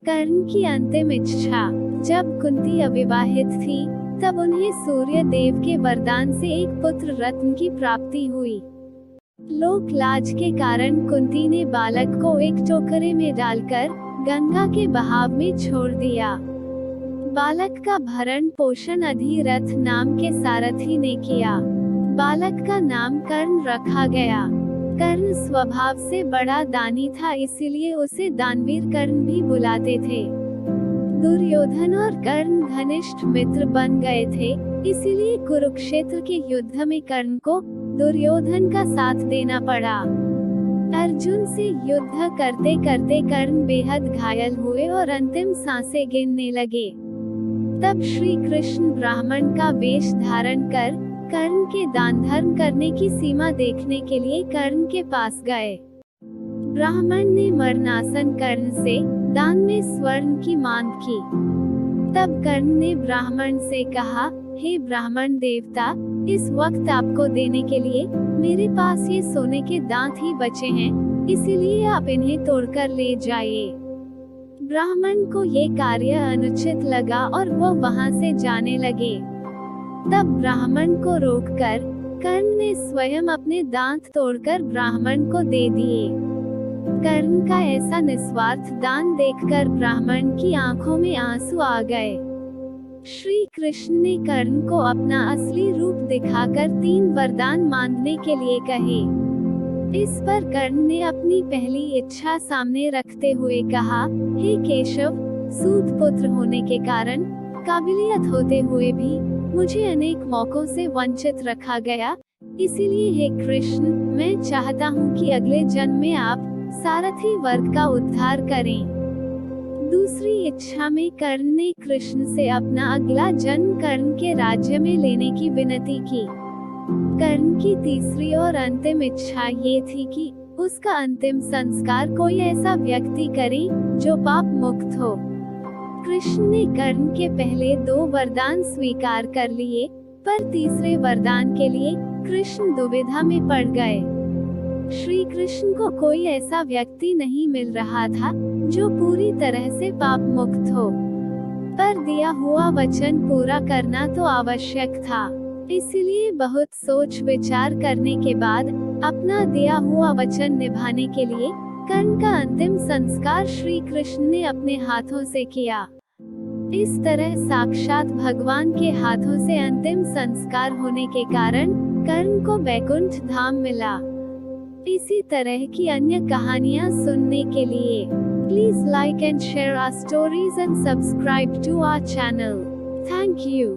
कर्ण की अंतिम इच्छा। जब कुंती अविवाहित थी, तब उन्हें सूर्य देव के वरदान से एक पुत्र रत्न की प्राप्ति हुई। लोक लाज के कारण कुंती ने बालक को एक टोकरे में डालकर गंगा के बहाव में छोड़ दिया। बालक का भरण पोषण अधिरथ नाम के सारथी ने किया। बालक का नाम कर्ण रखा गया। कर्ण स्वभाव से बड़ा दानी था, इसीलिए उसे दानवीर कर्ण भी बुलाते थे। दुर्योधन और कर्ण घनिष्ठ मित्र बन गए थे, इसीलिए कुरुक्षेत्र के युद्ध में कर्ण को दुर्योधन का साथ देना पड़ा। अर्जुन से युद्ध करते करते कर्ण बेहद घायल हुए और अंतिम सांसें गिनने लगे। तब श्री कृष्ण ब्राह्मण का वेश धारण कर कर्ण के दान धर्म करने की सीमा देखने के लिए कर्ण के पास गए। ब्राह्मण ने मरणासन कर्ण से दान में स्वर्ण की मांग की। तब कर्ण ने ब्राह्मण से कहा, हे ब्राह्मण देवता, इस वक्त आपको देने के लिए मेरे पास ये सोने के दांत ही बचे हैं, इसीलिए आप इन्हें तोड़कर ले जाइए। ब्राह्मण को ये कार्य अनुचित लगा और वो वहां से जाने लगे। तब ब्राह्मण को रोककर कर्ण ने स्वयं अपने दांत तोड़कर ब्राह्मण को दे दिए। कर्ण का ऐसा निस्वार्थ दान देखकर ब्राह्मण की आंखों में आंसू आ गए। श्री कृष्ण ने कर्ण को अपना असली रूप दिखाकर 3 वरदान मांगने के लिए कहे। इस पर कर्ण ने अपनी पहली इच्छा सामने रखते हुए कहा, हे केशव, सूत पुत्र होने के कारण काबिलियत होते हुए भी मुझे अनेक मौकों से वंचित रखा गया, इसीलिए हे कृष्ण, मैं चाहता हूँ कि अगले जन्म में आप सारथी वर्ग का उद्धार करें। दूसरी इच्छा में कर्ण ने कृष्ण से अपना अगला जन्म कर्ण के राज्य में लेने की विनती की। कर्ण की तीसरी और अंतिम इच्छा ये थी कि उसका अंतिम संस्कार कोई ऐसा व्यक्ति करे जो पाप मुक्त हो। कृष्ण ने कर्ण के पहले 2 वरदान स्वीकार कर लिए, पर तीसरे वरदान के लिए कृष्ण दुविधा में पड़ गए। श्री कृष्ण को कोई ऐसा व्यक्ति नहीं मिल रहा था जो पूरी तरह से पाप मुक्त हो, पर दिया हुआ वचन पूरा करना तो आवश्यक था। इसलिए बहुत सोच विचार करने के बाद अपना दिया हुआ वचन निभाने के लिए कर्ण का अंतिम संस्कार श्री कृष्ण ने अपने हाथों से किया। इस तरह साक्षात भगवान के हाथों से अंतिम संस्कार होने के कारण कर्ण को वैकुंठ धाम मिला। इसी तरह की अन्य कहानियाँ सुनने के लिए please like and share our stories and subscribe to our channel. Thank you.